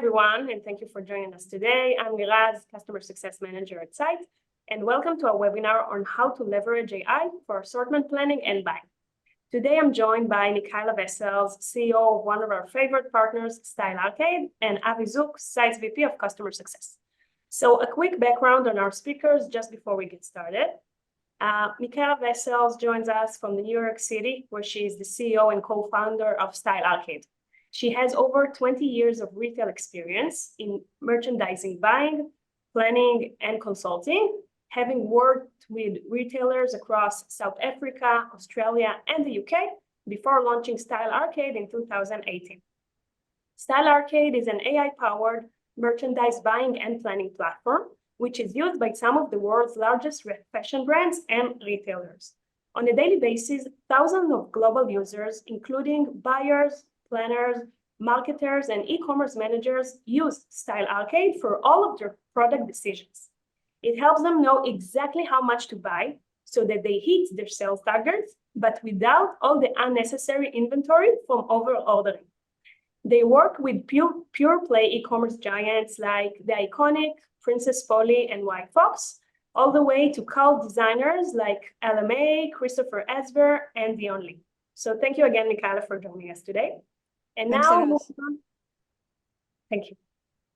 everyone, and thank you for joining us today. I'm Liraz, Customer Success Manager at Syte, and welcome to our webinar on how to leverage AI for assortment planning and buying. Today, I'm joined by Michaela Vessels, CEO of one of our favorite partners, Style Arcade, and Avi Zook, Syte's VP of Customer Success. So a quick background on our speakers just before we get started. Michaela Vessels joins us from New York City, where she is the CEO and co-founder of Style Arcade. She has over 20 years of retail experience in merchandising, buying, planning, and consulting, having worked with retailers across South Africa, Australia, and the UK before launching Style Arcade in 2018. Style Arcade is an AI-powered merchandise buying and planning platform, which is used by some of the world's largest fashion brands and retailers. On a daily basis, thousands of global users, including buyers, planners, marketers, and e-commerce managers use Style Arcade for all of their product decisions. It helps them know exactly how much to buy so that they hit their sales targets, but without all the unnecessary inventory from over-ordering. They work with pure play e-commerce giants like the iconic Princess Polly and White Fox, all the way to cult designers like LMA, Christopher Esber, and The Only. So thank you again, Michaela, for joining us today. And now moving on. Thank you.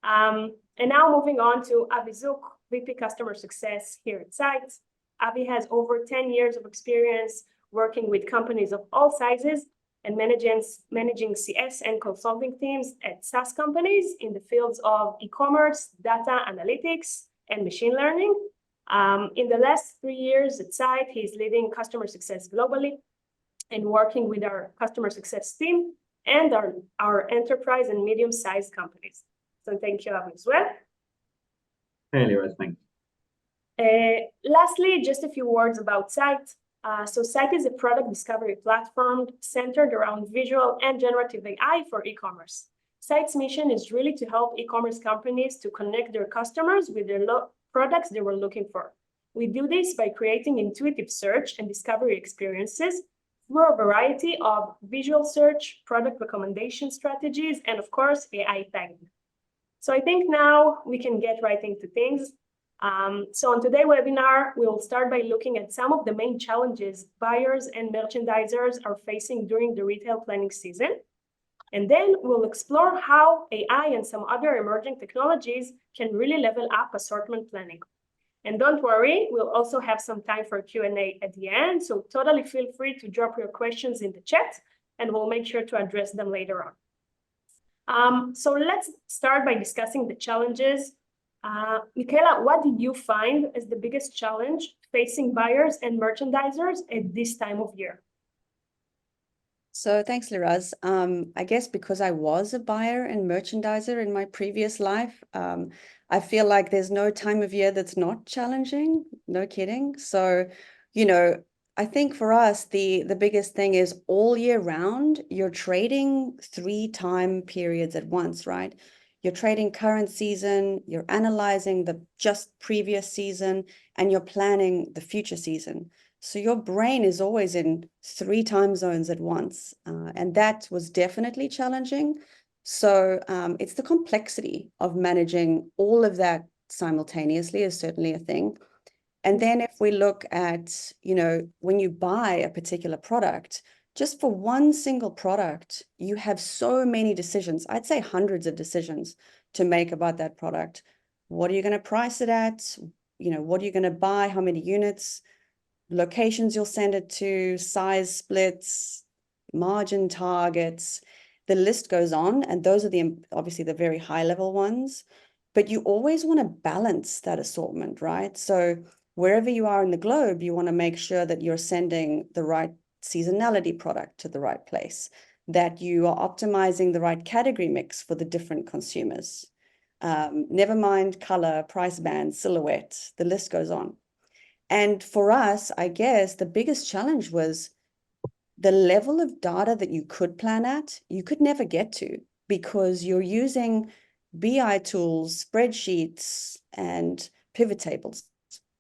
And now moving on to Avi Zook, VP Customer Success here at Syte. Avi has over 10 years of experience working with companies of all sizes and managing CS and consulting teams at SaaS companies in the fields of e-commerce, data analytics, and machine learning. In the last 3 years at Syte, he's leading customer success globally and working with our customer success team and our enterprise and medium-sized companies. So thank you, Avi, as well. Hey, Liraz, thanks. Lastly, just a few words about Syte. So Syte is a product discovery platform centered around visual and generative AI for e-commerce. Syte's mission is really to help e-commerce companies to connect their customers with their products they were looking for. We do this by creating intuitive search and discovery experiences through a variety of visual search, product recommendation strategies, and of course, AI tagging. So I think now we can get right into things. So on today's webinar, we'll start by looking at some of the main challenges buyers and merchandisers are facing during the retail planning season. And then we'll explore how AI and some other emerging technologies can really level up assortment planning. And don't worry, we'll also have some time for Q&A at the end, so totally feel free to drop your questions in the chat, and we'll make sure to address them later on. So let's start by discussing the challenges. Michaela, what did you find as the biggest challenge facing buyers and merchandisers at this time of year? So thanks, Liraz. I guess because I was a buyer and merchandiser in my previous life, I feel like there's no time of year that's not challenging, no kidding. So, I think for us, the biggest thing is all year round, you're trading 3 time periods at once, right? You're trading current season, you're analyzing the just previous season, and you're planning the future season. So your brain is always in 3 time zones at once. And that was definitely challenging. So it's the complexity of managing all of that simultaneously is certainly a thing. And then if we look at, when you buy a particular product, just for one single product, you have so many decisions. I'd say hundreds of decisions to make about that product. What are you going to price it at? What are you going to buy? How many units? Locations you'll send it to, size splits, margin targets, the list goes on. And those are obviously the very high level ones, but you always want to balance that assortment, right? So wherever you are in the globe, you want to make sure that you're sending the right seasonality product to the right place, that you are optimizing the right category mix for the different consumers. Never mind color, price band, silhouette, the list goes on. And for us, I guess the biggest challenge was the level of data that you could plan at, you could never get to because you're using BI tools, spreadsheets, and pivot tables.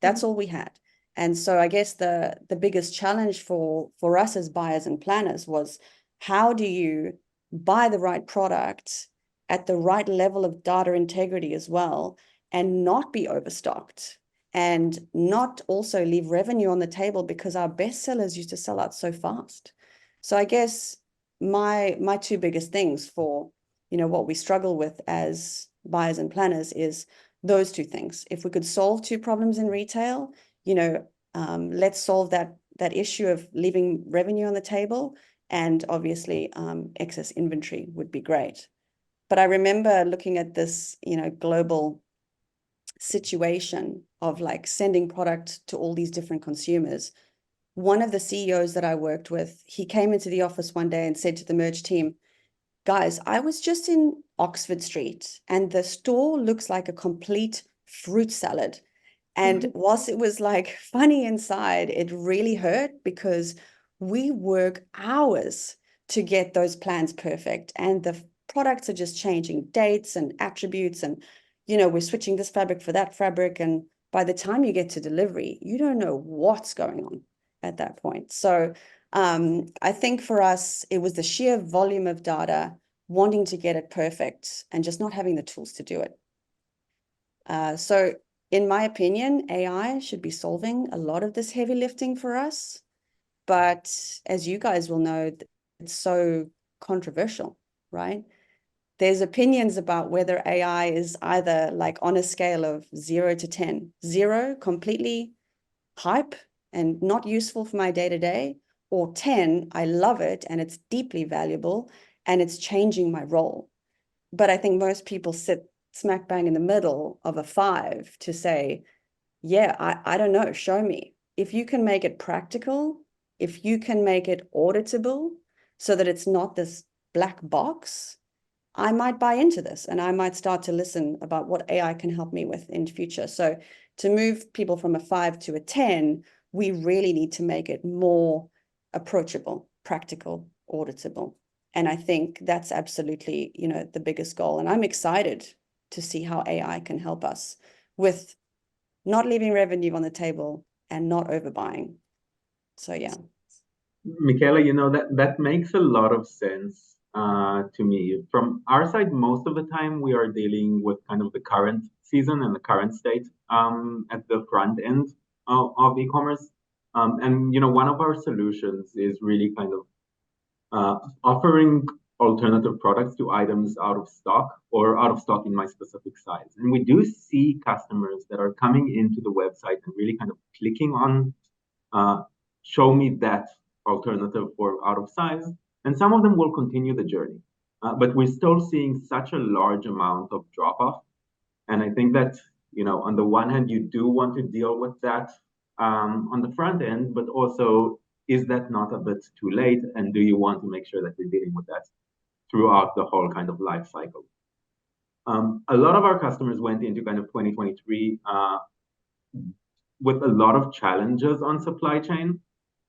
That's all we had. And so I guess the biggest challenge for us as buyers and planners was how do you buy the right product at the right level of data integrity as well, and not be overstocked and not also leave revenue on the table because our best sellers used to sell out so fast. So I guess my two biggest things for, what we struggle with as buyers and planners is those two things. If we could solve two problems in retail, let's solve that issue of leaving revenue on the table, and obviously excess inventory would be great. But I remember looking at this, global situation of like sending product to all these different consumers. One of the CEOs that I worked with, he came into the office one day and said to the merch team, guys, I was just in Oxford Street and the store looks like a complete fruit salad. And whilst it was like funny inside, it really hurt because we work hours to get those plans perfect. And the products are just changing dates and attributes. And, we're switching this fabric for that fabric. And by the time you get to delivery, you don't know what's going on at that point. So I think for us, it was the sheer volume of data, wanting to get it perfect and just not having the tools to do it. So in my opinion, AI should be solving a lot of this heavy lifting for us. But as you guys will know, it's so controversial, right? There's opinions about whether AI is either like on a scale of 0 to 10. 0, completely hype and not useful for my day-to-day, or 10, I love it and it's deeply valuable and it's changing my role. But I think most people sit smack bang in the middle of a 5 to say, yeah, I don't know, show me. If you can make it practical, if you can make it auditable so that it's not this black box, I might buy into this and I might start to listen about what AI can help me with in future. So to move people from a 5 to a 10, we really need to make it more approachable, practical, auditable. And I think that's absolutely, the biggest goal. And I'm excited to see how AI can help us with not leaving revenue on the table and not overbuying. So yeah. Michaela, that makes a lot of sense to me. From our side, most of the time we are dealing with kind of the current season and the current state at the front end of e-commerce. And one of our solutions is really kind of offering alternative products to items out of stock or out of stock in my specific size. And we do see customers that are coming into the website and really kind of clicking on show me that alternative for out of size. And some of them will continue the journey. But we're still seeing such a large amount of drop off. And I think that, on the one hand, you do want to deal with that on the front end, but also, is that not a bit too late? And do you want to make sure that you're dealing with that throughout the whole kind of life cycle? A lot of our customers went into kind of 2023 with a lot of challenges on supply chain.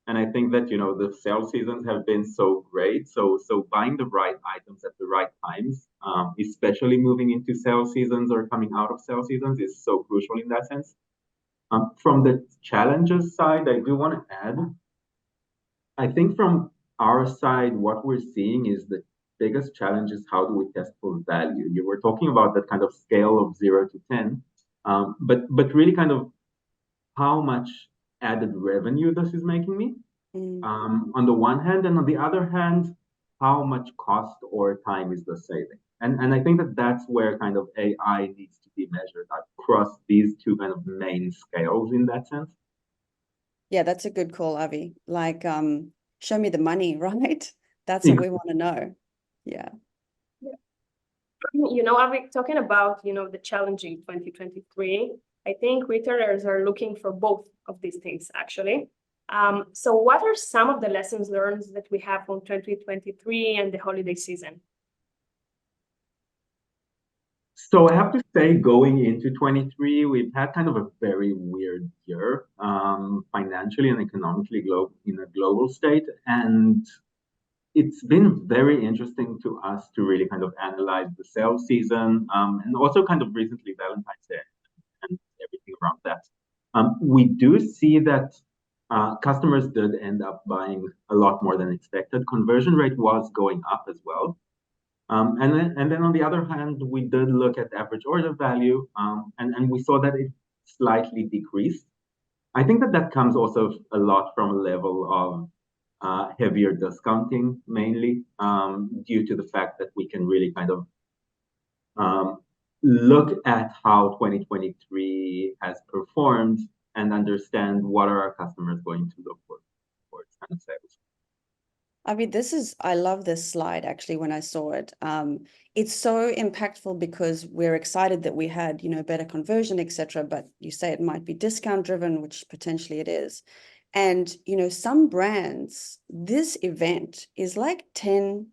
And I think that, the sales seasons have been so great. So buying the right items at the right times, especially moving into sales seasons or coming out of sales seasons, is so crucial in that sense. From the challenges side, I do want to add, I think from our side, what we're seeing is the biggest challenge is how do we test for value? You were talking about that kind of scale of 0 to 10, but really kind of how much added revenue this is making me on the one hand, and on the other hand, how much cost or time is the saving? And I think that that's where kind of AI needs to be measured across these two kind of main scales in that sense. Yeah, that's a good call, Avi. Like, show me the money, right? That's what we want to know. Yeah. Avi, talking about, the challenging 2023, I think retailers are looking for both of these things, actually. So what are some of the lessons learned that we have from 2023 and the holiday season? So I have to say, going into 23, we've had kind of a very weird year, financially and economically in a global state. And it's been very interesting to us to really kind of analyze the sales season, and also kind of recently Valentine's Day and everything around that. We do see that customers did end up buying a lot more than expected. Conversion rate was going up as well. And then on the other hand, we did look at average order value, and we saw that it slightly decreased. I think that comes also a lot from a level of heavier discounting, mainly due to the fact that we can really kind of um, look at how 2023 has performed and understand what are our customers going to look for its kind of sales. I mean, I love this slide actually when I saw it. It's so impactful because we're excited that we had, better conversion, etc. But you say it might be discount driven, which potentially it is. And, some brands, this event is like 10+%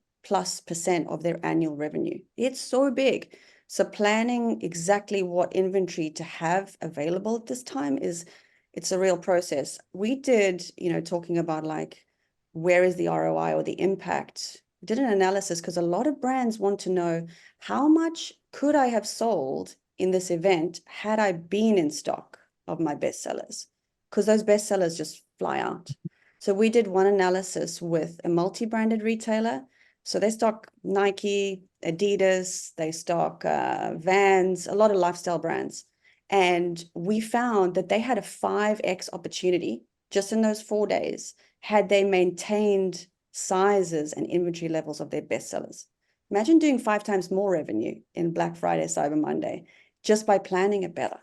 of their annual revenue. It's so big. So planning exactly what inventory to have available at this time it's a real process. We did, talking about like, where is the ROI or the impact? We did an analysis because a lot of brands want to know how much could I have sold in this event had I been in stock of my bestsellers, because those bestsellers just fly out. So we did one analysis with a multi-branded retailer. So they stock Nike, Adidas, they stock Vans, a lot of lifestyle brands. And we found that they had a 5x opportunity just in those 4 days had they maintained sizes and inventory levels of their bestsellers. Imagine doing 5 times more revenue in Black Friday, Cyber Monday, just by planning it better.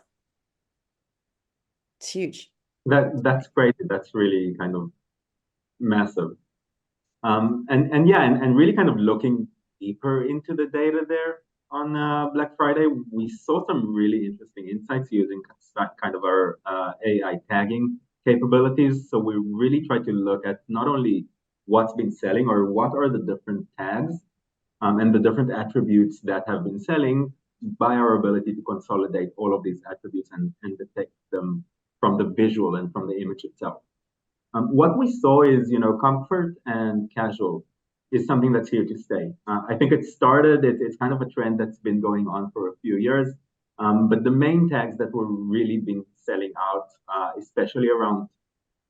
It's huge. That's crazy. That's really kind of massive. And really kind of looking deeper into the data there on Black Friday, we saw some really interesting insights using kind of our AI tagging capabilities. So we really try to look at not only what's been selling or what are the different tags and the different attributes that have been selling by our ability to consolidate all of these attributes and detect them from the visual and from the image itself. What we saw is, comfort and casual is something that's here to stay. I think it's kind of a trend that's been going on for a few years. But the main tags that were really been selling out, especially around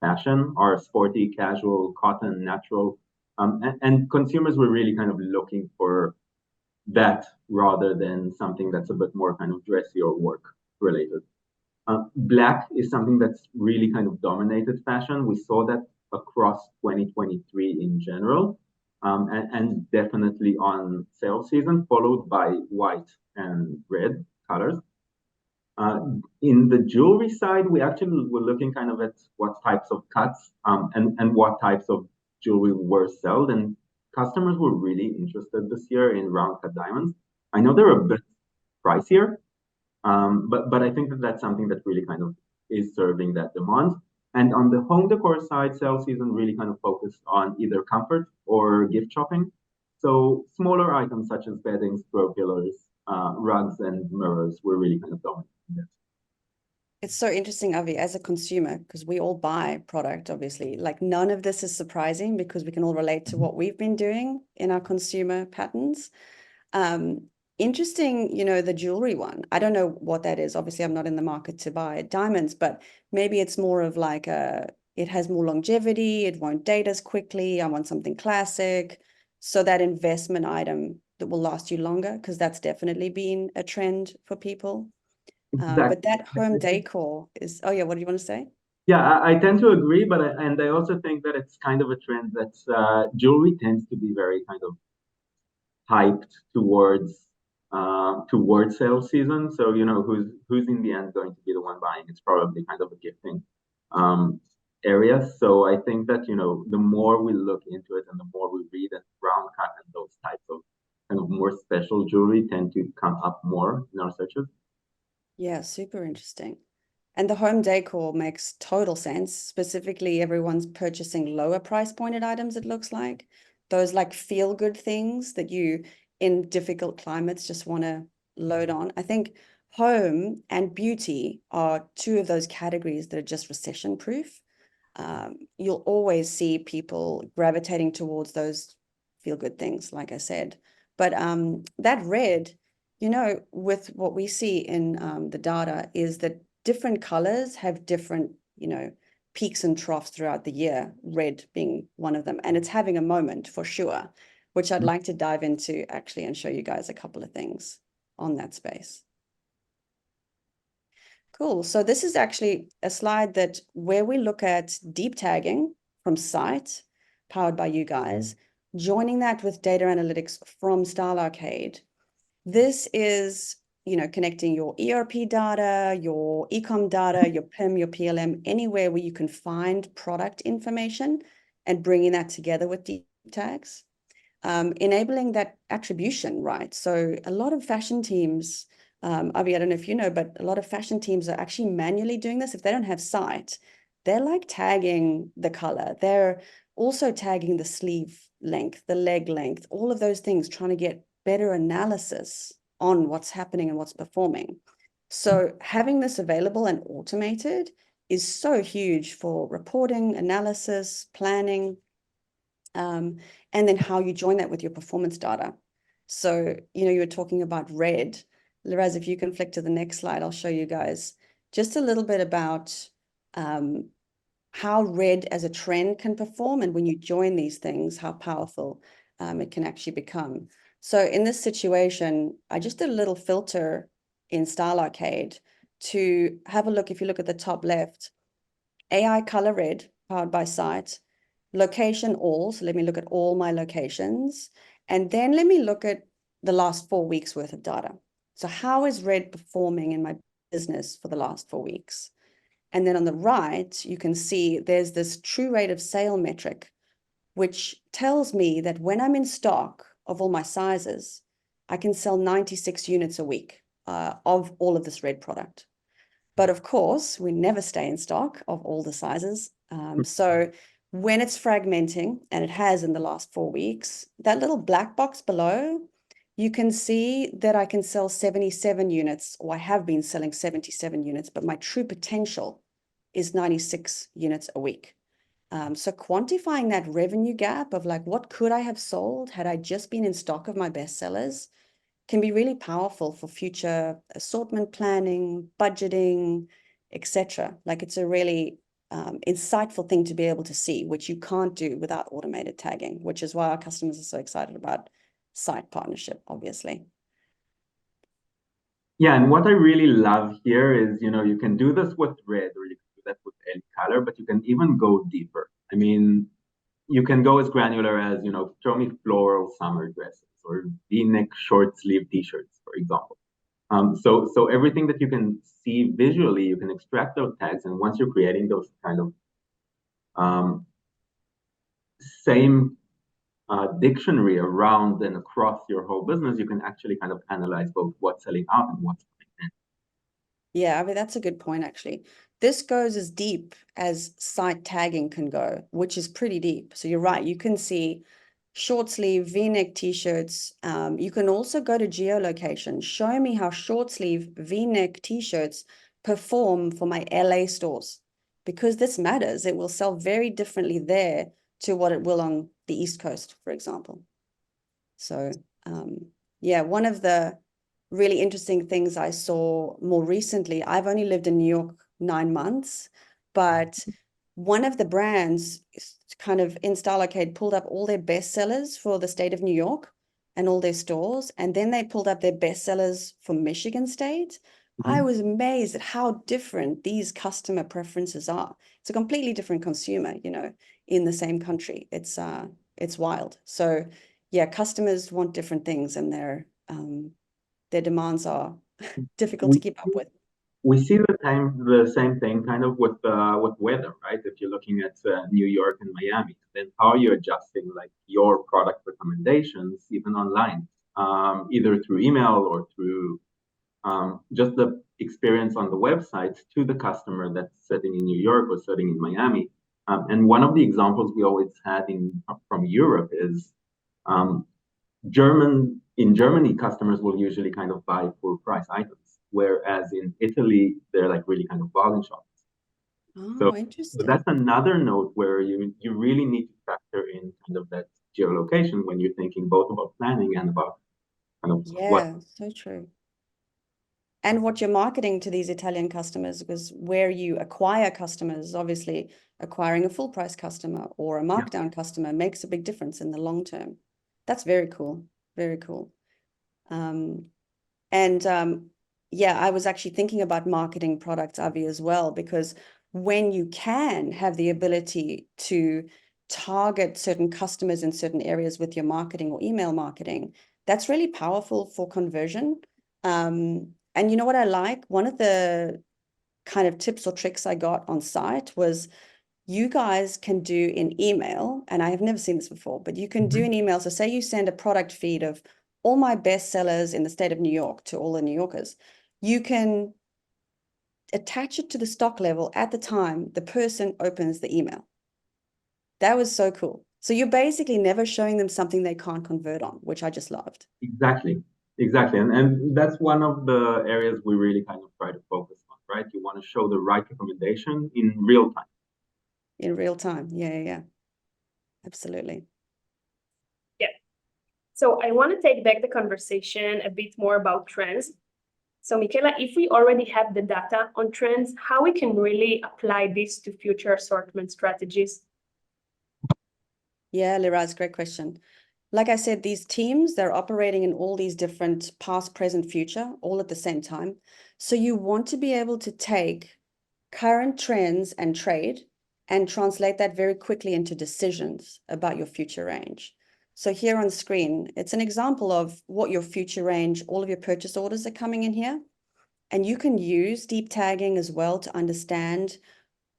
fashion, are sporty, casual, cotton, natural. And consumers were really kind of looking for that rather than something that's a bit more kind of dressy or work related. Black is something that's really kind of dominated fashion. We saw that across 2023 in general, and definitely on sale season, followed by white and red colors. In the jewelry side, we actually were looking kind of at what types of cuts and what types of jewelry were sold. And customers were really interested this year in round cut diamonds. I know they're a bit pricier, but I think that's something that really kind of is serving that demand. And on the home decor side, sales season really kind of focused on either comfort or gift shopping. So smaller items such as beddings, throw pillows, rugs, and mirrors were really kind of dominating this. It's so interesting, Avi, as a consumer, because we all buy product, obviously. Like none of this is surprising because we can all relate to what we've been doing in our consumer patterns. Interesting, the jewelry one. I don't know what that is. Obviously, I'm not in the market to buy diamonds, but maybe it's more of like it has more longevity, it won't date as quickly. I want something classic. So that investment item that will last you longer, because that's definitely been a trend for people. But that home decor is, oh yeah, what do you want to say? Yeah, I tend to agree, but I also think that it's kind of a trend that's jewelry tends to be very kind of hyped towards sales season. So who's in the end going to be the one buying? It's probably kind of a gifting area. So I think that the more we look into it and the more we read and round cut and those types of kind of more special jewelry tend to come up more in our searches. Yeah, super interesting. And the home decor makes total sense. Specifically, everyone's purchasing lower price pointed items, it looks like. Those like feel good things that you in difficult climates just want to load on. I think home and beauty are two of those categories that are just recession proof. You'll always see people gravitating towards those feel good things, like I said. But that red, with what we see in the data is that different colors have different, peaks and troughs throughout the year, red being one of them. And it's having a moment for sure. which I'd like to dive into actually and show you guys a couple of things on that space. Cool. So this is actually a slide that where we look at deep tagging from Syte, powered by you guys, joining that with data analytics from Style Arcade. This is, connecting your ERP data, your ecom data, your PIM, your PLM, anywhere where you can find product information and bringing that together with deep tags, enabling that attribution, right? So a lot of fashion teams, Avi, I don't know if you know, but a lot of fashion teams are actually manually doing this. If they don't have Syte, they're like tagging the color. They're also tagging the sleeve length, the leg length, all of those things, trying to get better analysis on what's happening and what's performing. So having this available and automated is so huge for reporting, analysis, planning, and then how you join that with your performance data. So, you were talking about red. Liraz, if you can flick to the next slide, I'll show you guys just a little bit about how red as a trend can perform, and when you join these things, how powerful it can actually become. So in this situation, I just did a little filter in Style Arcade to have a look. If you look at the top left, AI color red, powered by Syte, location all. So let me look at all my locations. And then let me look at the last 4 weeks worth of data. So how is red performing in my business for the last 4 weeks? And then on the right, you can see there's this true rate of sale metric, which tells me that when I'm in stock of all my sizes, I can sell 96 units a week of all of this red product. But of course, we never stay in stock of all the sizes. So when it's fragmenting, and it has in the last 4 weeks, that little black box below, you can see that I can sell 77 units, or I have been selling 77 units, but my true potential is 96 units a week. So quantifying that revenue gap of like, what could I have sold had I just been in stock of my best sellers can be really powerful for future assortment planning, budgeting, etc. Like it's a really insightful thing to be able to see, which you can't do without automated tagging, which is why our customers are so excited about Syte partnership, obviously. Yeah, and what I really love here is, you can do this with red or you can do that with any color, but you can even go deeper. I mean, you can go as granular as, show me floral summer dresses or V-neck short sleeve t-shirts, for example. So everything that you can see visually, you can extract those tags. And once you're creating those kind of same dictionary around and across your whole business, you can actually kind of analyze both what's selling out and what's coming in. Yeah, I mean, that's a good point, actually. This goes as deep as Syte tagging can go, which is pretty deep. So you're right. You can see short sleeve V-neck t-shirts. You can also go to geolocation. Show me how short sleeve V-neck t-shirts perform for my LA stores, because this matters. It will sell very differently there to what it will on the East Coast, for example. So yeah, one of the really interesting things I saw more recently, I've only lived in New York 9 months, but one of the brands kind of in Style Arcade pulled up all their bestsellers for the state of New York and all their stores, and then they pulled up their bestsellers for Michigan State. I was amazed at how different these customer preferences are. It's a completely different consumer, in the same country. It's wild. So yeah, customers want different things, and their demands are difficult to keep up with. We see the same thing kind of with weather, right? If you're looking at New York and Miami, then how are you adjusting like your product recommendations even online, either through email or through just the experience on the website to the customer that's sitting in New York or sitting in Miami. And one of the examples we always had from Europe is in Germany, customers will usually kind of buy full price items, whereas in Italy, they're like really kind of bargain shops. Oh, interesting. So that's another note where you really need to factor in kind of that geolocation when you're thinking both about planning and about kind of Yeah, so true. And what you're marketing to these Italian customers, because where you acquire customers, obviously acquiring a full price customer or a markdown customer makes a big difference in the long term. That's very cool. Very cool. Yeah, I was actually thinking about marketing products, Avi, as well, because when you can have the ability to target certain customers in certain areas with your marketing or email marketing, that's really powerful for conversion. And you know what I like? One of the kind of tips or tricks I got on Syte was you guys can do in email, and I have never seen this before, but you can do an email. So say you send a product feed of all my best sellers in the state of New York to all the New Yorkers. You can attach it to the stock level at the time the person opens the email. That was so cool. So you're basically never showing them something they can't convert on, which I just loved. Exactly. Exactly. And that's one of the areas we really kind of try to focus on, right? You want to show the right recommendation in real time. In real time. Yeah. Absolutely. Yeah. So I want to take back the conversation a bit more about trends. So Michaela, if we already have the data on trends, how we can really apply this to future assortment strategies? Yeah, Liraz, great question. Like I said, these teams, they're operating in all these different past, present, future, all at the same time. So you want to be able to take current trends and trade and translate that very quickly into decisions about your future range. So here on screen, it's an example of what your future range, all of your purchase orders are coming in here. And you can use deep tagging as well to understand,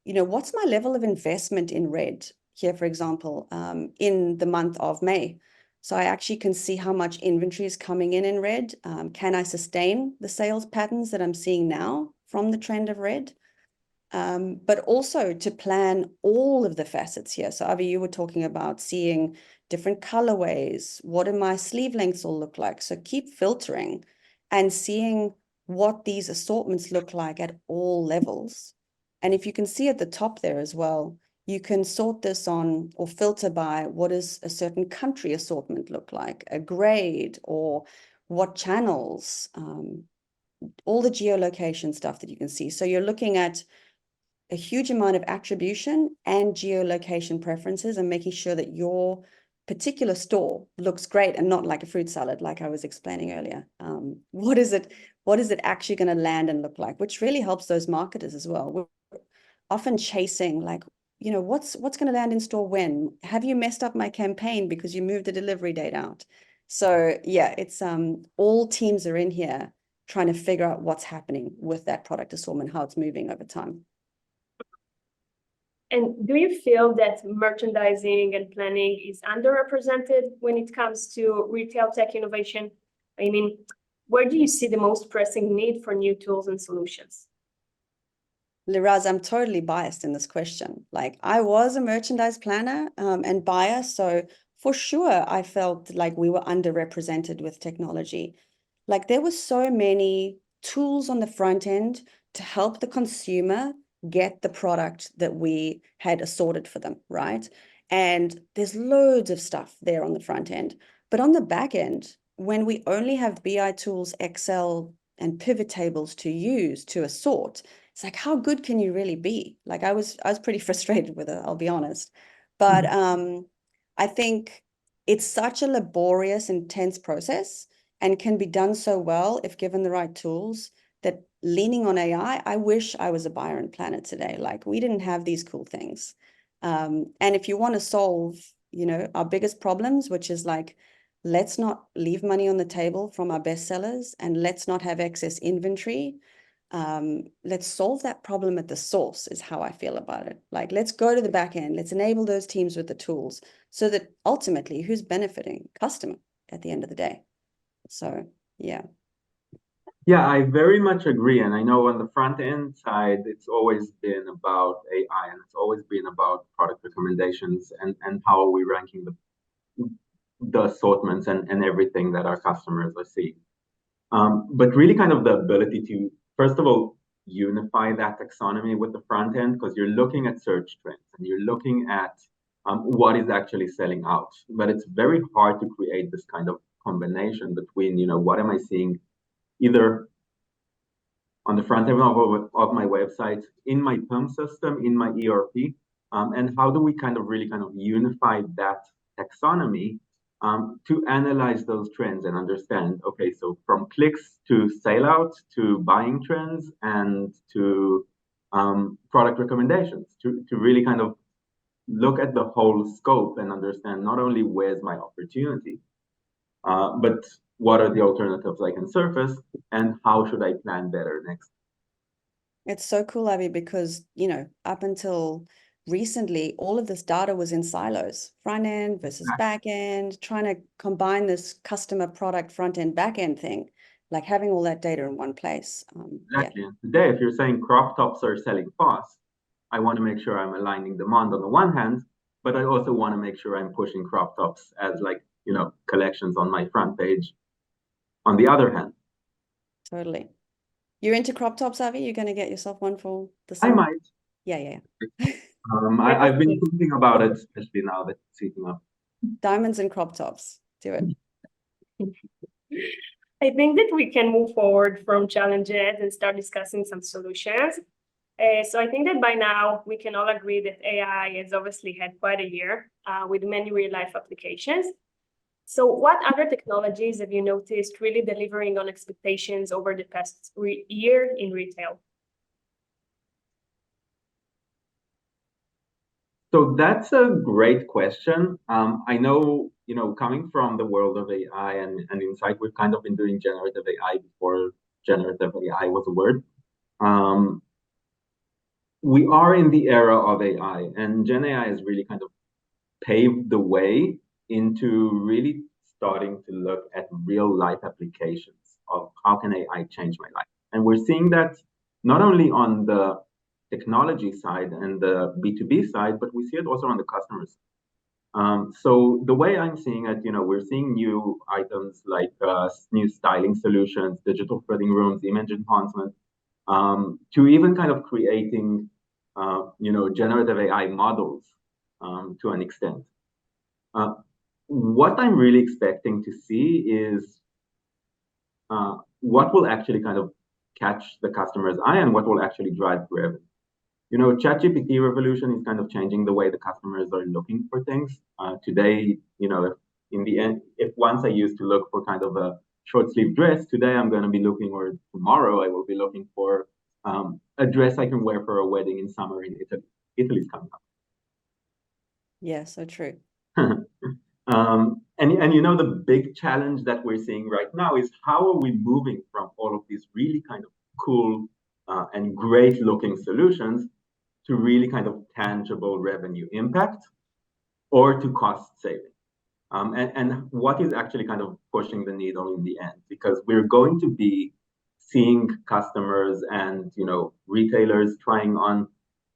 what's my level of investment in red here, for example, in the month of May. So I actually can see how much inventory is coming in red. Can I sustain the sales patterns that I'm seeing now from the trend of red? But also to plan all of the facets here. So Avi, you were talking about seeing different colorways. What do my sleeve lengths all look like? So keep filtering and seeing what these assortments look like at all levels. And if you can see at the top there as well, you can sort this on or filter by what does a certain country assortment look like, a grade, or what channels, all the geolocation stuff that you can see. So you're looking at a huge amount of attribution and geolocation preferences and making sure that your particular store looks great and not like a fruit salad, like I was explaining earlier. What is it actually going to land and look like, which really helps those marketers as well. We're often chasing like, what's going to land in store when? Have you messed up my campaign because you moved the delivery date out? So yeah, it's all teams are in here trying to figure out what's happening with that product assortment, how it's moving over time. And do you feel that merchandising and planning is underrepresented when it comes to retail tech innovation? I mean, where do you see the most pressing need for new tools and solutions? Liraz, I'm totally biased in this question. Like I was a merchandise planner and buyer, so for sure I felt like we were underrepresented with technology. Like there were so many tools on the front end to help the consumer get the product that we had assorted for them, right? And there's loads of stuff there on the front end. But on the back end, when we only have BI tools, Excel, and pivot tables to use to assort, it's like, how good can you really be? Like I was pretty frustrated with it, I'll be honest. But I think it's such a laborious, intense process and can be done so well if given the right tools that leaning on AI, I wish I was a buyer and planner today. Like we didn't have these cool things. And if you want to solve, our biggest problems, which is like, let's not leave money on the table from our best sellers and let's not have excess inventory. Let's solve that problem at the source is how I feel about it. Like, let's go to the back end. Let's enable those teams with the tools so that ultimately who's benefiting? Customer at the end of the day. So, yeah. Yeah, I very much agree. And I know on the front end side, it's always been about AI and it's always been about product recommendations and how are we ranking the assortments and everything that our customers are seeing. But really kind of the ability to, first of all, unify that taxonomy with the front end, because you're looking at search trends and you're looking at what is actually selling out. But it's very hard to create this kind of combination between, what am I seeing either on the front end of my website, in my PIM system, in my ERP, and how do we kind of really kind of unify that taxonomy to analyze those trends and understand, okay, so from clicks to sale out to buying trends and to product recommendations, to really kind of look at the whole scope and understand not only where's my opportunity, but what are the alternatives I can surface and how should I plan better next. It's so cool, Avi, because, up until recently, all of this data was in silos, front end versus back end, trying to combine this customer product front end, back end thing, like having all that data in one place. Exactly. Yeah. And today, if you're saying crop tops are selling fast, I want to make sure I'm aligning demand on the one hand, but I also want to make sure I'm pushing crop tops as collections on my front page on the other hand. Totally. You're into crop tops, Avi? You're going to get yourself one for the I summer? might. Yeah. I've been thinking about it, especially now that it's heating up. Diamonds and crop tops. Do it. I think that we can move forward from challenges and start discussing some solutions. So I think that by now we can all agree that AI has obviously had quite a year with many real-life applications. So what other technologies have you noticed really delivering on expectations over the past year in retail? So that's a great question. I know, coming from the world of AI and Insight, we've kind of been doing generative AI before generative AI was a word. We are in the era of AI, and Gen AI has really kind of paved the way into really starting to look at real life applications of how can AI change my life. And we're seeing that not only on the technology side and the B2B side, but we see it also on the customers. So the way I'm seeing it, we're seeing new items like new styling solutions, digital fitting rooms, image enhancement, to even kind of creating, generative AI models to an extent. What I'm really expecting to see is what will actually kind of catch the customer's eye and what will actually drive revenue. ChatGPT revolution is kind of changing the way the customers are looking for things. Today, in the end, if once I used to look for kind of a short sleeve dress, today I'm going to be looking, or tomorrow I will be looking for a dress I can wear for a wedding in summer in Italy. Italy's coming up. Yeah, so true. And the big challenge that we're seeing right now is how are we moving from all of these really kind of cool and great looking solutions to really kind of tangible revenue impact or to cost saving. And what is actually kind of pushing the needle in the end, because we're going to be seeing customers and retailers trying on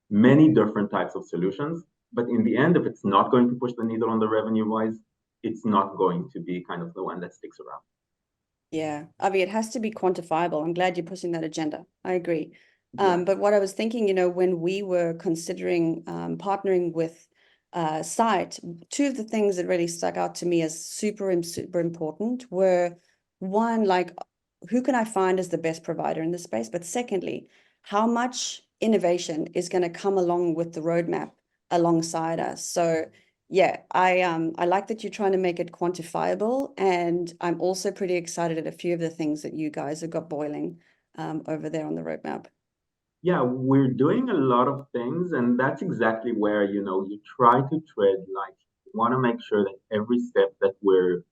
many different types of solutions. But in the end, if it's not going to push the needle on the revenue wise, it's not going to be kind of the one that sticks around. Yeah, Avi, it has to be quantifiable. I'm glad you're pushing that agenda. I agree. But what I was thinking, when we were considering partnering with Syte, two of the things that really stuck out to me as super important were, one, like, who can I find as the best provider in this space? But secondly, how much innovation is going to come along with the roadmap alongside us? So yeah, I like that you're trying to make it quantifiable, and I'm also pretty excited at a few of the things that you guys have got boiling over there on the roadmap. Yeah, we're doing a lot of things, and that's exactly where you try to tread like you want to make sure that every step that we're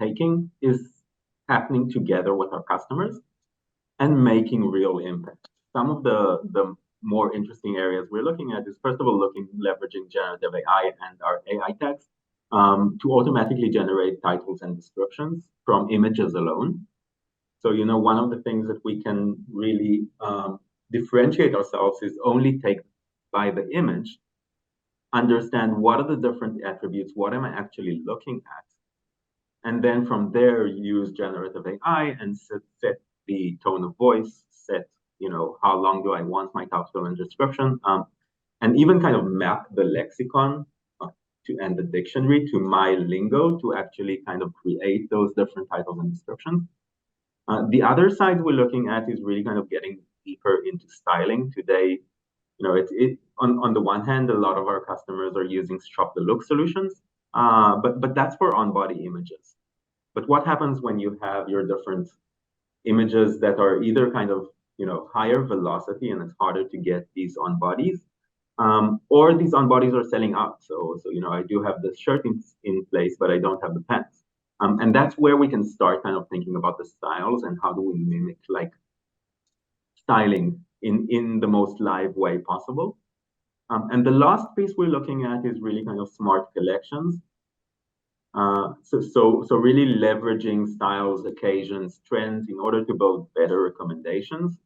taking is happening together with our customers and making real impact. Some of the more interesting areas we're looking at is, first of all, leveraging generative AI and our AI tags to automatically generate titles and descriptions from images alone. So, one of the things that we can really differentiate ourselves is only take by the image, understand what are the different attributes, what am I actually looking at, and then from there use generative AI and set the tone of voice, set how long do I want my title and description, and even kind of map the lexicon and the dictionary to my lingo to actually kind of create those different titles and descriptions. The other side we're looking at is really kind of getting deeper into styling. Today, on the one hand, a lot of our customers are using shop the look solutions, But that's for on-body images. But what happens when you have your different images that are either kind of, higher velocity and it's harder to get these on bodies, or these on bodies are selling out. So I do have this shirt in place, but I don't have the pants. And that's where we can start kind of thinking about the styles and how do we mimic like styling in the most live way possible. And the last piece we're looking at is really kind of smart collections. So really leveraging styles, occasions, trends in order to build better recommendations,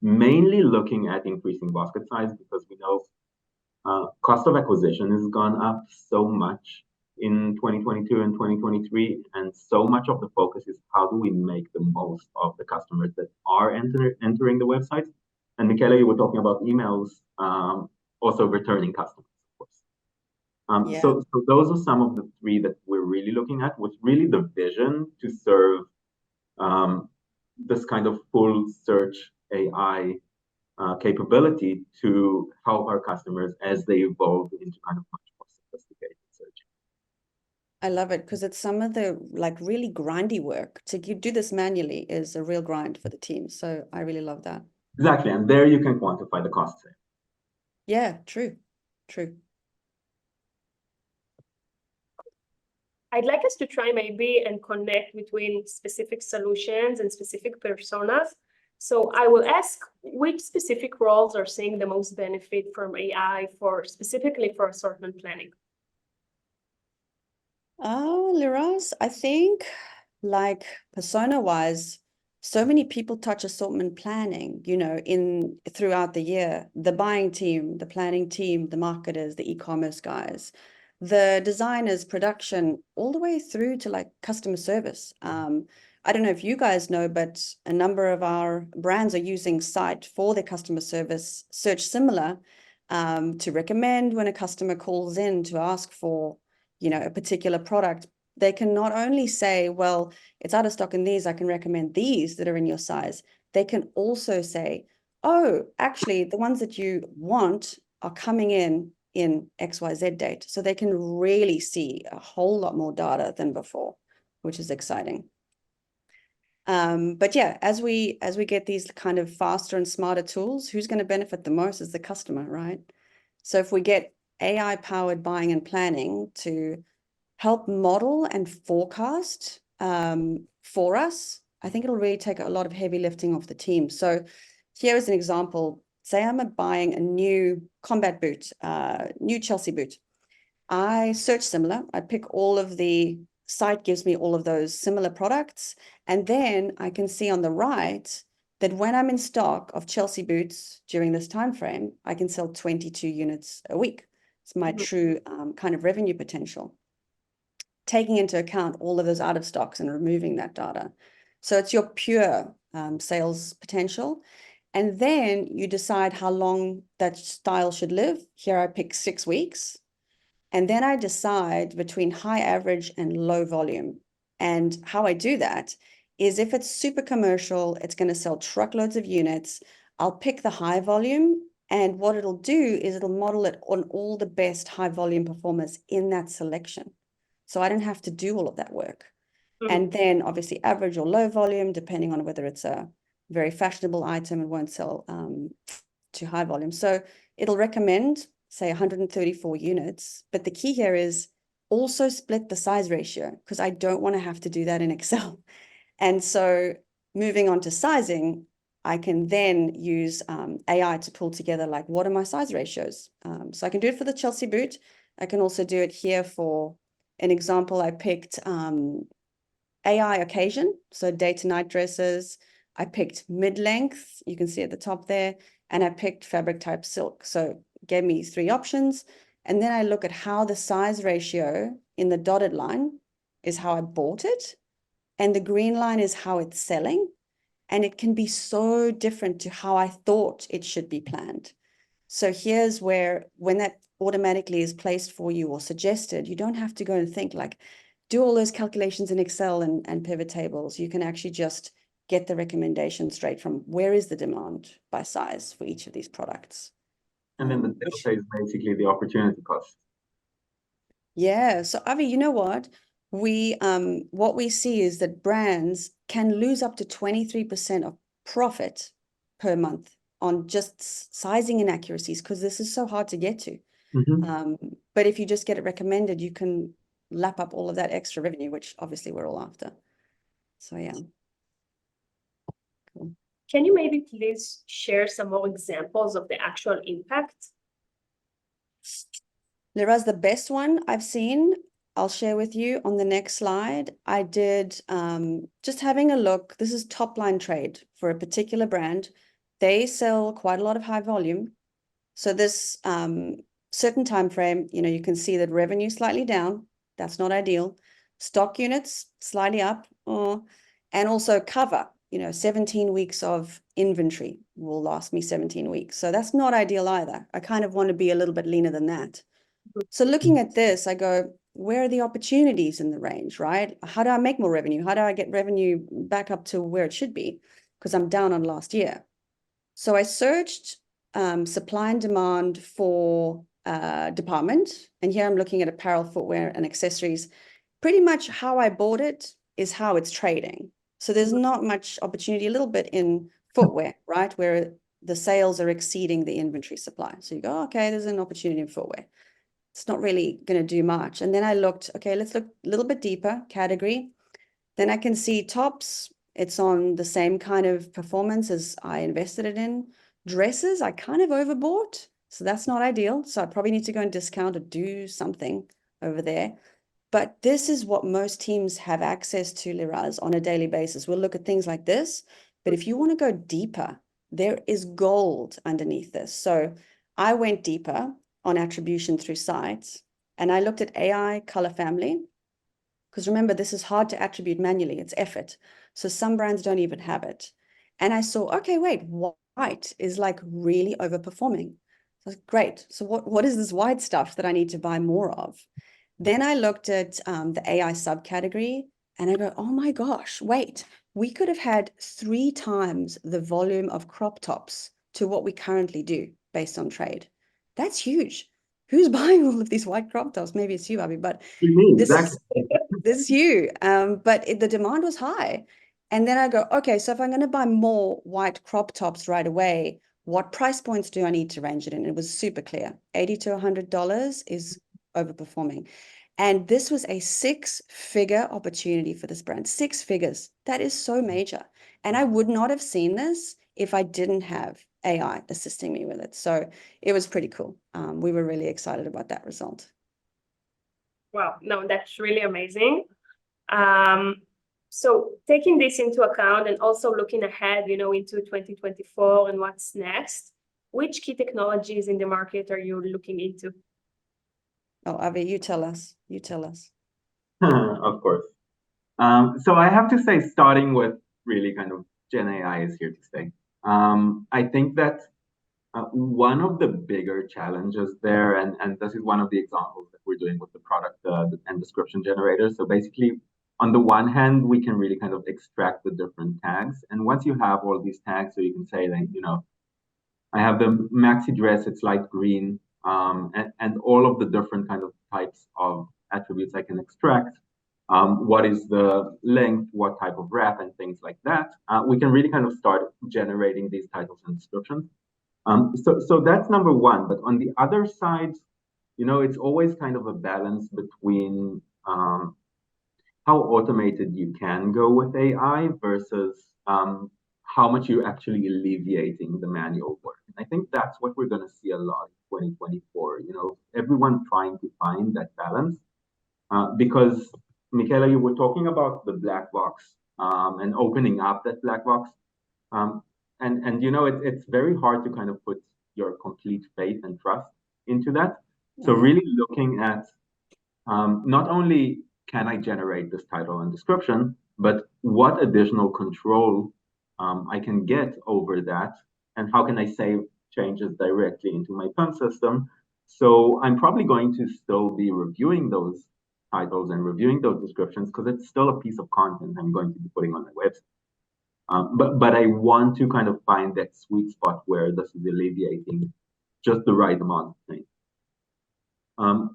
mainly looking at increasing basket size because we know cost of acquisition has gone up so much in 2022 and 2023, and so much of the focus is how do we make the most of the customers that are entering the website. And Michaela, you were talking about emails, also returning customers, of course. Yeah. So those are some of the three that we're really looking at, with really the vision to serve this kind of full search AI capability to help our customers as they evolve into kind of much more sophisticated search. I love it because it's some of the like really grindy work. To do this manually is a real grind for the team. So I really love that. Exactly. And there you can quantify the cost. Yeah, true. True. I'd like us to try maybe and connect between specific solutions and specific personas. So I will ask which specific roles are seeing the most benefit from AI specifically for assortment planning. Oh, Liraz, I think like persona-wise, so many people touch assortment planning, throughout the year. The buying team, the planning team, the marketers, the e-commerce guys, the designers, production, all the way through to like customer service. I don't know if you guys know, but a number of our brands are using Syte for their customer service search similar to recommend when a customer calls in to ask for, a particular product. They can not only say, well, it's out of stock in these, I can recommend these that are in your size. They can also say, oh, actually, the ones that you want are coming in XYZ date. So they can really see a whole lot more data than before, which is exciting. But yeah, as we get these kind of faster and smarter tools, who's going to benefit the most is the customer, right? So if we get AI-powered buying and planning to help model and forecast for us, I think it'll really take a lot of heavy lifting off the team. So here is an example. Say I'm buying a new combat boot, new Chelsea boot. I search similar. I pick all of the Syte gives me all of those similar products. And then I can see on the right that when I'm in stock of Chelsea boots during this time frame, I can sell 22 units a week. It's my true kind of revenue potential, taking into account all of those out of stocks and removing that data. So it's your pure sales potential. And then you decide how long that style should live. Here I pick 6 weeks. And then I decide between high average and low volume. And how I do that is if it's super commercial, it's going to sell truckloads of units. I'll pick the high volume. And what it'll do is it'll model it on all the best high volume performers in that selection. So I don't have to do all of that work. And then obviously average or low volume, depending on whether it's a very fashionable item and won't sell to high volume. So it'll recommend, say, 134 units. But the key here is also split the size ratio, because I don't want to have to do that in Excel. And so moving on to sizing, I can then use AI to pull together, like, what are my size ratios? So I can do it for the Chelsea boot. I can also do it here for an example. I picked AI occasion, so day to night dresses. I picked mid-length, you can see at the top there, and I picked fabric type silk. So gave me 3 options. And then I look at how the size ratio in the dotted line is how I bought it. And the green line is how it's selling. And it can be so different to how I thought it should be planned. So here's where, when that automatically is placed for you or suggested, you don't have to go and think like, do all those calculations in Excel and pivot tables. You can actually just get the recommendation straight from where is the demand by size for each of these products. And then the delta is basically the opportunity cost. Yeah. So Avi, you know what? What we see is that brands can lose up to 23% of profit per month on just sizing inaccuracies because this is so hard to get to. But if you just get it recommended, you can lap up all of that extra revenue, which obviously we're all after. So yeah. Cool. Can you maybe please share some more examples of the actual impact? Liraz, the best one I've seen, I'll share with you on the next slide. I did just having a look. This is top line trade for a particular brand. They sell quite a lot of high volume. So this certain time frame, you can see that revenue slightly down. That's not ideal. Stock units slightly up, and also cover. 17 weeks of inventory will last me 17 weeks. So that's not ideal either. I kind of want to be a little bit leaner than that. So looking at this, I go, where are the opportunities in the range, right? How do I make more revenue? How do I get revenue back up to where it should be? Because I'm down on last year. So I searched supply and demand for department. And here I'm looking at apparel, footwear, and accessories. Pretty much how I bought it is how it's trading. So there's not much opportunity, a little bit in footwear, right? Where the sales are exceeding the inventory supply. So you go, okay, there's an opportunity in footwear. It's not really going to do much. And then I looked, okay, let's look a little bit deeper, category. Then I can see tops. It's on the same kind of performance as I invested it in. Dresses, I kind of overbought. So that's not ideal. So I probably need to go and discount or do something over there. But this is what most teams have access to, Liraz, on a daily basis. We'll look at things like this. But if you want to go deeper, there is gold underneath this. So I went deeper on attribution through Syte, and I looked at AI color family. Because remember, this is hard to attribute manually. It's effort. So some brands don't even have it. And I saw, okay, wait, white is like really overperforming. So great. So what is this white stuff that I need to buy more of? Then I looked at the AI subcategory and I go, oh my gosh, wait, we could have had 3 times the volume of crop tops to what we currently do based on trade. That's huge. Who's buying all of these white crop tops? Maybe it's you, Abby, but Exactly. this is you. But the demand was high. And then I go, okay, so if I'm going to buy more white crop tops right away, what price points do I need to range it in? It was super clear. $80 to $100 is overperforming. And this was a 6-figure opportunity for this brand. 6 figures. That is so major. And I would not have seen this if I didn't have AI assisting me with it. So it was pretty cool. We were really excited about that result. Wow, no, that's really amazing. So taking this into account and also looking ahead, into 2024 and what's next, which key technologies in the market are you looking into? Oh, Avi, you tell us. You tell us. Of course. So I have to say, starting with really kind of Gen AI is here to stay. I think that one of the bigger challenges there, and this is one of the examples that we're doing with the product and description generator. So basically, on the one hand, we can really kind of extract the different tags. And once you have all these tags, so you can say like, I have the maxi dress, it's light green, and all of the different kind of types of attributes I can extract. What is the length, what type of wrap, and things like that. We can really kind of start generating these titles and descriptions. So that's number one. But on the other side, it's always kind of a balance between how automated you can go with AI versus how much you're actually alleviating the manual work. And I think that's what we're going to see a lot in 2024. Everyone trying to find that balance because Michaela, you were talking about the black box and opening up that black box. And it's very hard to kind of put your complete faith and trust into that. So really looking at not only can I generate this title and description, but what additional control I can get over that, and how can I save changes directly into my PIM system. So I'm probably going to still be reviewing those titles and reviewing those descriptions because it's still a piece of content I'm going to be putting on my website. But I want to kind of find that sweet spot where this is alleviating just the right amount of things.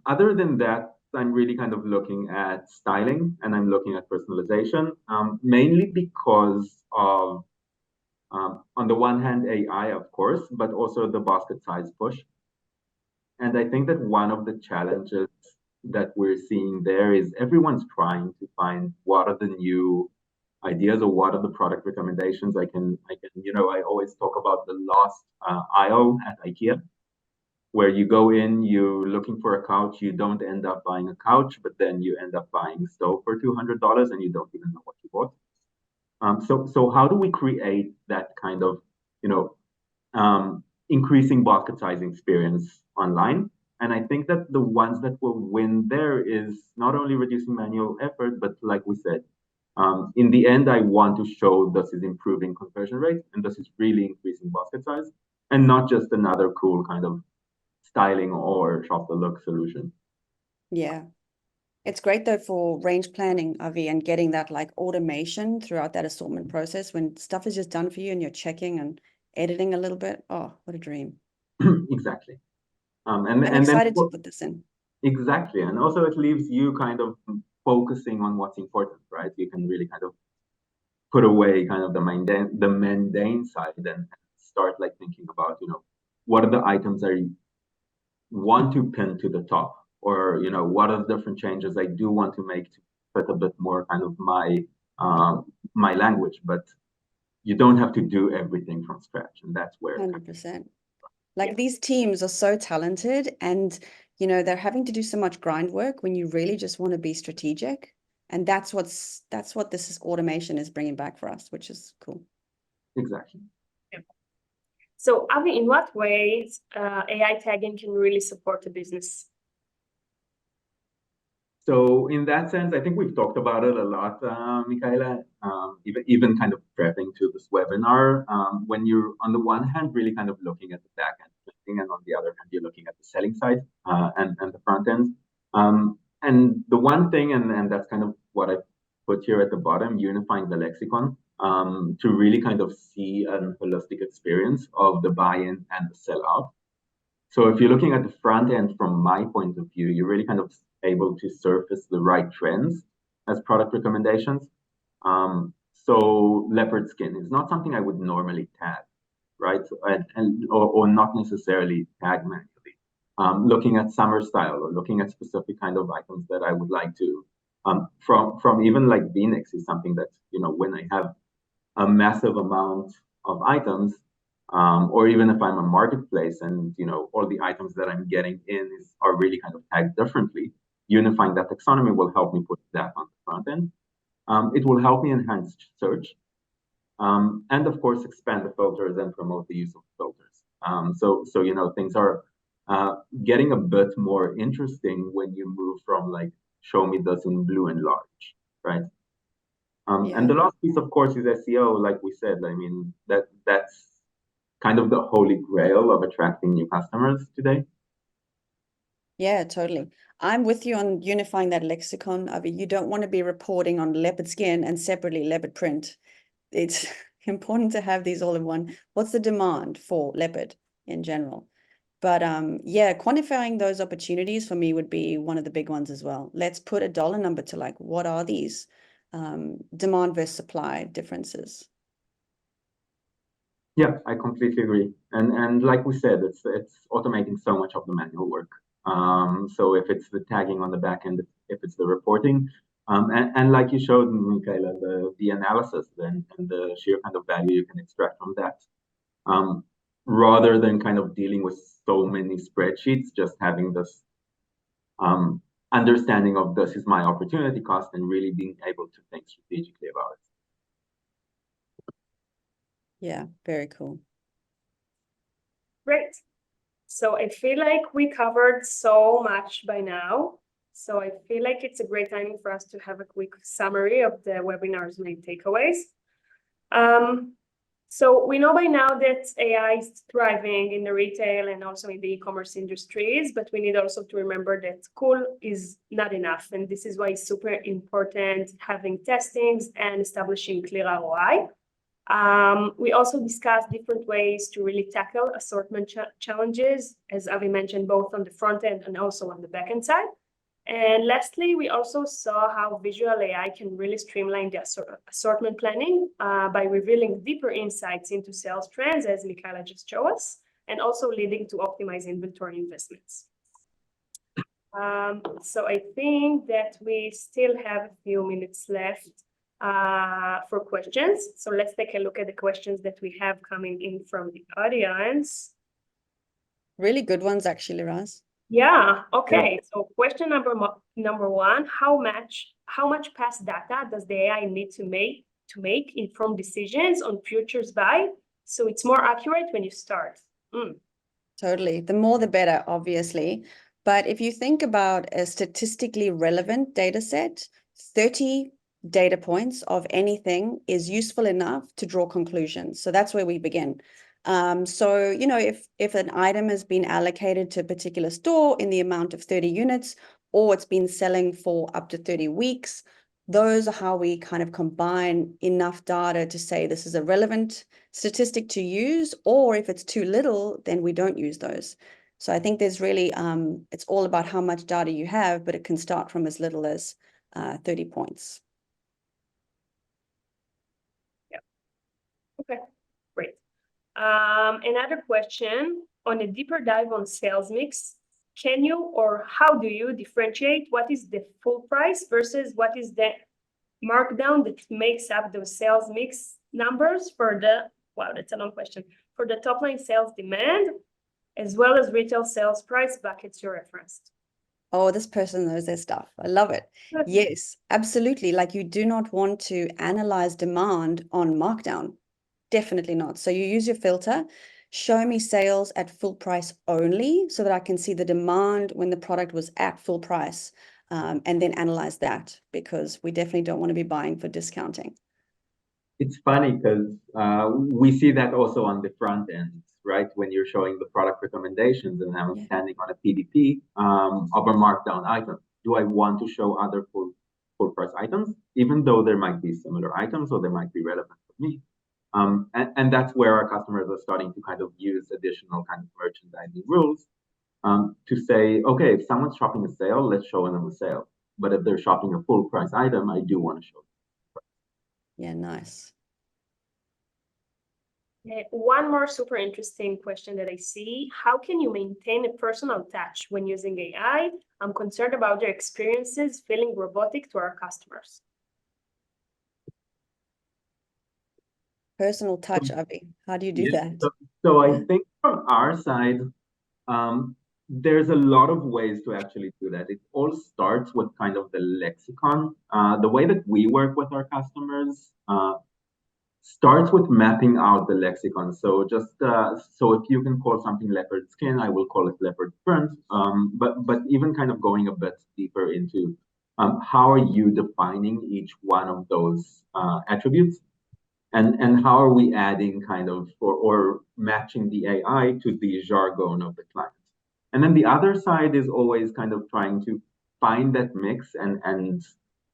Other than that, I'm really kind of looking at styling and I'm looking at personalization, mainly because of, on the one hand, AI, of course, but also the basket size push. And I think that one of the challenges that we're seeing there is everyone's trying to find what are the new ideas or what are the product recommendations. I always talk about the lost aisle at IKEA, where you go in, you're looking for a couch, you don't end up buying a couch, but then you end up buying a stove for $200 and you don't even know what you bought. So how do we create that kind of, increasing basket size experience online? And I think that the ones that will win there is not only reducing manual effort, but like we said, in the end, I want to show this is improving conversion rate and this is really increasing basket size and not just another cool kind of styling or shop the look solution. Yeah. It's great though for range planning, Avi, and getting that like automation throughout that assortment process when stuff is just done for you and you're checking and editing a little bit. Oh, what a dream. Exactly. I'm excited to put this in. Exactly. And also it leaves you kind of focusing on what's important, right? You can really kind of put away kind of the mundane side and start like thinking about, what are the items I want to pin to the top, or what are the different changes I do want to make to fit a bit more kind of my language, but you don't have to do everything from scratch, and that's where 100%. Like these teams are so talented and they're having to do so much grind work when you really just want to be strategic, and that's what this automation is bringing back for us, which is cool. Exactly. So Avi, in what ways AI tagging can really support a business? So in that sense, I think we've talked about it a lot, Michaela, even kind of prepping to this webinar. When you're on the one hand really kind of looking at the back end thing, and on the other hand, you're looking at the selling side and the front end. And the one thing, and that's kind of what I put here at the bottom, unifying the lexicon to really kind of see a holistic experience of the buy-in and the sell-out. So if you're looking at the front end from my point of view, you're really kind of able to surface the right trends as product recommendations. So leopard skin is not something I would normally tag, right? Or not necessarily tag manually. Looking at summer style or looking at specific kind of items that I would like to, from even like V-necks is something that, when I have a massive amount of items, or even if I'm a marketplace and all the items that I'm getting in are really kind of tagged differently, unifying that taxonomy will help me put that on the front end. It will help me enhance search, and of course expand the filters and promote the use of filters. So things are getting a bit more interesting when you move from like show me this in blue and large, right? And the last piece, of course, is SEO. Like we said, I mean that's kind of the holy grail of attracting new customers today. Yeah, totally. I'm with you on unifying that lexicon, Avi. You don't want to be reporting on leopard skin and separately leopard print. It's important to have these all in one. What's the demand for leopard in general? But yeah, quantifying those opportunities for me would be one of the big ones as well. Let's put a dollar number to like, what are these demand versus supply differences? Yeah, I completely agree. And like we said, it's automating so much of the manual work. So if it's the tagging on the back end, if it's the reporting, and like you showed, Michaela, the analysis and the sheer kind of value you can extract from that, rather than kind of dealing with so many spreadsheets, just having this understanding of this is my opportunity cost and really being able to think strategically about it. Yeah, very cool. Great. So I feel like we covered so much by now. So I feel like it's a great timing for us to have a quick summary of the webinar's main takeaways. So we know by now that AI is thriving in the retail and also in the e-commerce industries, but we need also to remember that cool is not enough. And this is why it's super important having testings and establishing clear ROI. We also discussed different ways to really tackle assortment challenges, as Avi mentioned, both on the front end and also on the back end side. And lastly, we also saw how visual AI can really streamline the assortment planning by revealing deeper insights into sales trends, as Michaela just showed us, and also leading to optimized inventory investments. So I think that we still have a few minutes left for questions. So let's take a look at the questions that we have coming in from the audience. Really good ones, actually, Raz. Yeah. Okay. So question number one: how much past data does the AI need to make informed decisions on futures buy, so it's more accurate when you start? Totally. The more the better, obviously. But if you think about a statistically relevant data set, 30 data points of anything is useful enough to draw conclusions. So that's where we begin. So, you know, if an item has been allocated to a particular store in the amount of 30 units, or it's been selling for up to 30 weeks, those are how we kind of combine enough data to say this is a relevant statistic to use, or if it's too little, then we don't use those. So I think there's really, it's all about how much data you have, but it can start from as little as 30 points. Yeah. Okay, great. Another question on a deeper dive on sales mix. Can you or how do you differentiate what is the full price versus what is the markdown that makes up those sales mix numbers for the, wow, that's a long question, for the top line sales demand, as well as retail sales price buckets you referenced? Oh, this person knows their stuff. I love it. Yes, absolutely. Like, you do not want to analyze demand on markdown. Definitely not. So you use your filter, show me sales at full price only, so that I can see the demand when the product was at full price, and then analyze that, because we definitely don't want to be buying for discounting. It's funny because we see that also on the front end, right? When you're showing the product recommendations and I'm standing on a PDP of a markdown item. Do I want to show other full price items, even though there might be similar items or they might be relevant for me? And that's where our customers are starting to kind of use additional kind of merchandising rules to say, okay, if someone's shopping a sale, let's show them a sale. But if they're shopping a full price item, I do want to show them. Yeah, nice. One more super interesting question that I see: how can you maintain a personal touch when using AI? I'm concerned about their experiences feeling robotic to our customers. Personal touch, Avi. How do you do that? So I think from our side, there's a lot of ways to actually do that. It all starts with kind of the lexicon. The way that we work with our customers starts with mapping out the lexicon. So just so if you can call something leopard skin, I will call it leopard print. But even kind of going a bit deeper into how are you defining each one of those attributes? And how are we adding kind of or matching the AI to the jargon of the client? And then the other side is always kind of trying to find that mix and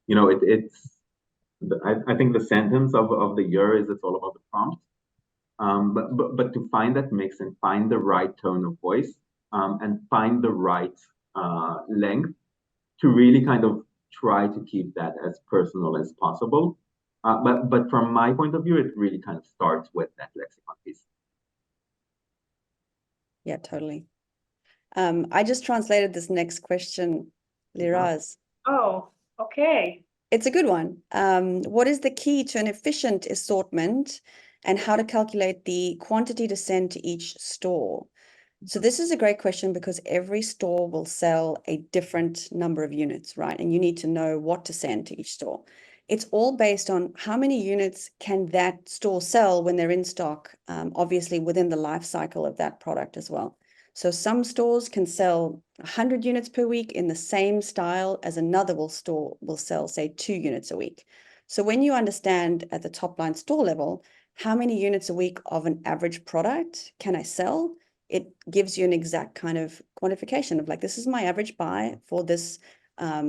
you know I think the sentence of the year is it's all about the prompt. But to find that mix and find the right tone of voice and find the right length to really kind of try to keep that as personal as possible. But from my point of view, it really kind of starts with that lexicon piece. Yeah, totally. I just translated this next question, Liraz. Oh, okay. It's a good one. What is the key to an efficient assortment, and how to calculate the quantity to send to each store? So this is a great question, because every store will sell a different number of units, right? And you need to know what to send to each store. It's all based on how many units can that store sell when they're in stock, obviously within the life cycle of that product as well. So some stores can sell 100 units per week in the same style as another store will sell, say, 2 units a week. So when you understand at the top line store level, how many units a week of an average product can I sell, it gives you an exact kind of quantification of like, this is my average buy for this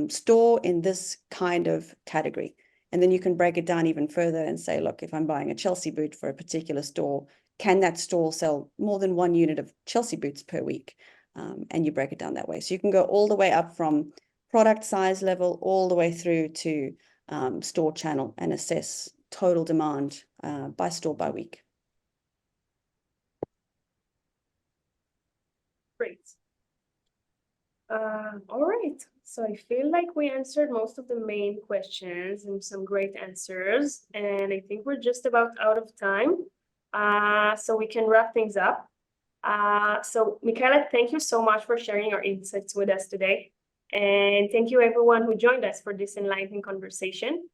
store in this kind of category. And then you can break it down even further and say, look, if I'm buying a Chelsea boot for a particular store, can that store sell more than 1 unit of Chelsea boots per week? And you break it down that way. So you can go all the way up from product size level all the way through to store channel and assess total demand by store by week. Great. All right. So I feel like we answered most of the main questions and some great answers. And I think we're just about out of time. So we can wrap things up. So Michaela, thank you so much for sharing your insights with us today. And thank you everyone who joined us for this enlightening conversation.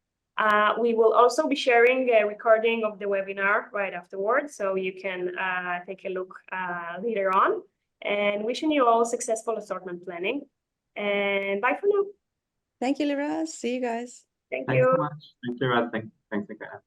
We will also be sharing a recording of the webinar right afterwards, so you can take a look later on. And wishing you all successful assortment planning. And bye for now. Thank you, Liraz. See you guys. Thank Thanks you. so much. Thanks, Liraz. Thanks, Michaela.